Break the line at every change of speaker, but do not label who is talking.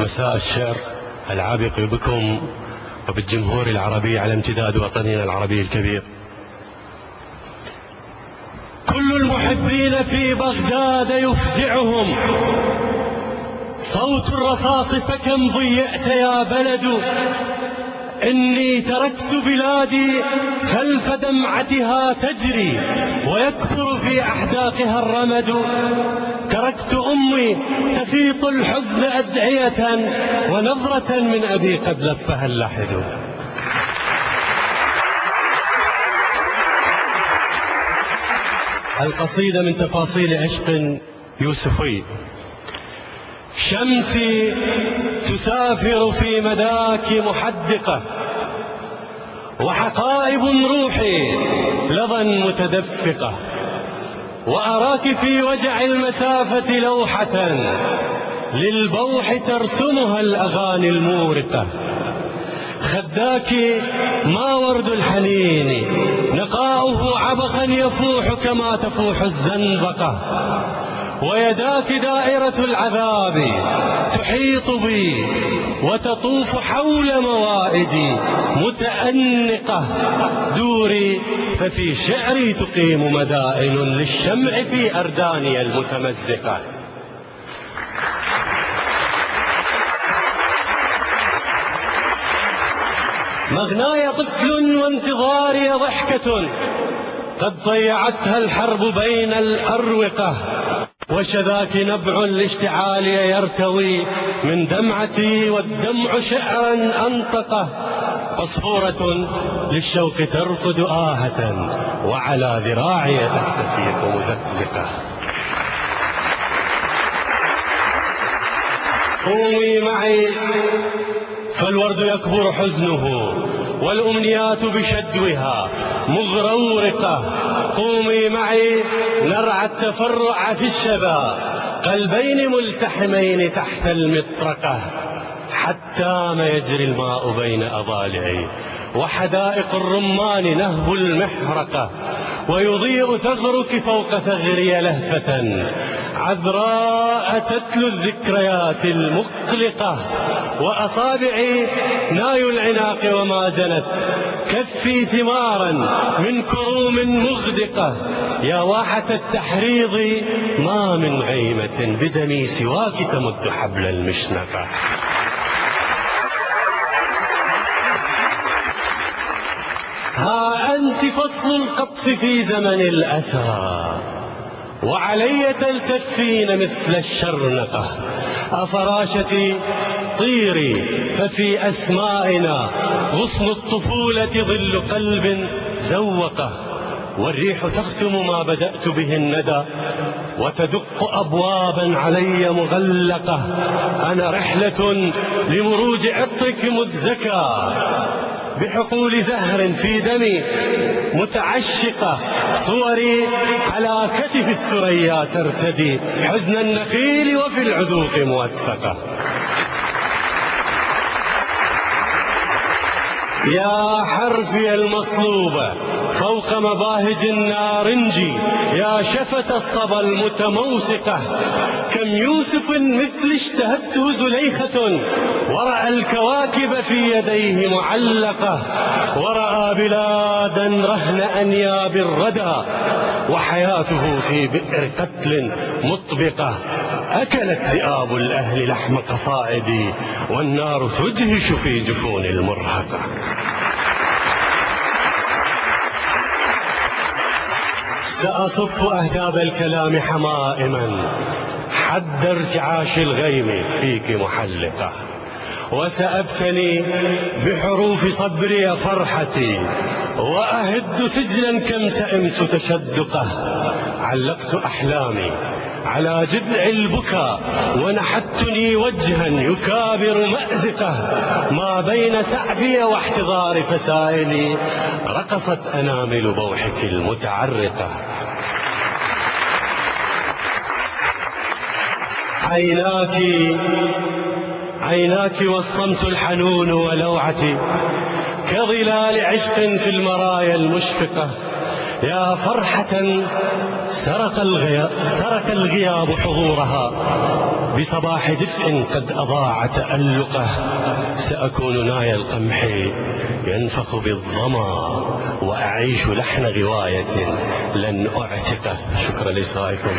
مساء الشعر العابق بكم وبالجمهور العربي على امتداد وطننا العربي الكبير. كل المحبين في بغداد يفزعهم صوت الرصاص، فكم ضيعت يا بلد. إني تركت بلادي خلف دمعتها تجري ويكبر في أحداقها الرمد. تركت أمي تفيض الحزن أدعية ونظرة من أبي قد لفها اللحد. القصيدة من تفاصيل عشق يوسفي. شمسي تسافر في مداك محدقة، وحقائب روحي لظى متدفقة، وأراك في وجع المسافة لوحة للبوح ترسمها الأغاني المورقة. خداك ما ورد الحنين نقاؤه عبقا يفوح كما تفوح الزنبقة، ويداك دائرة العذاب تحيط بي وتطوف حول موائدي متأنقة. دوري ففي شعري تقيم مدائن للشمع في أرداني المتمزقة. مغناي طفل وانتظاري ضحكة قد ضيعتها الحرب بين الأروقة، وشذاك نبع الاشتعال يرتوي من دمعتي والدمع شعرا أنطقه. عصفورة للشوق ترقد آهة وعلى ذراعي تستفيق مزقزقة. قومي معي فالورد يكبر حزنه والأمنيات بشدوها مغرورقة. قومي معي نرعى التفرع في الشذا، قلبين ملتحمين تحت المطرقة، حتى ما يجري الماء بين أضالعي وحدائق الرمان نهب المحرقة، ويضيء ثغرك فوق ثغري لهفة عذراء تتلو الذكريات المقلقة، وأصابعي ناي العناق وما جنت كفي ثمارا من كروم مغدقة. يا واحة التحريض ما من غيمة بدمي سواك تمد حبل المشنقة. ها أنت فصل القطف في زمن الأسى، وعلي تلتفين مثل الشرنقة. أفراشتي طيري ففي أسمائنا غصن الطفولة ظل قلب زوقه، والريح تختم ما بدأت به الندى وتدق أبوابا علي مغلقة. أنا رحلة لمروج عطرك مزكى بحقول زهر في دمي متعشقة، صوري على كتف الثريا ترتدي حزن النخيل وفي العذوق موثقة. يا حرفي المصلوبة فوق مباهج النارنجي، يا شفة الصبا المتموسقة، كم يوسف مثل اشتهته زليخة ورأى الكواكب في يديه معلقة، ورأى بلادا رهن أنياب الردى وحياته في بئر قتل مطبقة. أكلت ذئاب الأهل لحم قصائدي والنار تجهش في جفون المرهقة. سأصف أهداب الكلام حمائما حد ارتعاش الغيم فيك محلقة، وسأبتني بحروف صبري فرحتي وأهد سجنا كم سئمت تشدقه. علقت أحلامي على جذع البكاء ونحتني وجها يكابر مأزقه، ما بين سعفي واحتضار فسائلي رقصت أنامل بوحك المتعرقة. عيناك والصمت الحنون ولوعتي كظلال عشق في المرايا المشفقة. يا فرحة سرق الغياب حضورها بصباح دفء قد أضاع تألقه سأكون ناي القمح ينفخ بالظما وأعيش لحن غواية لن أعتقه. شكرا لإصغائكم.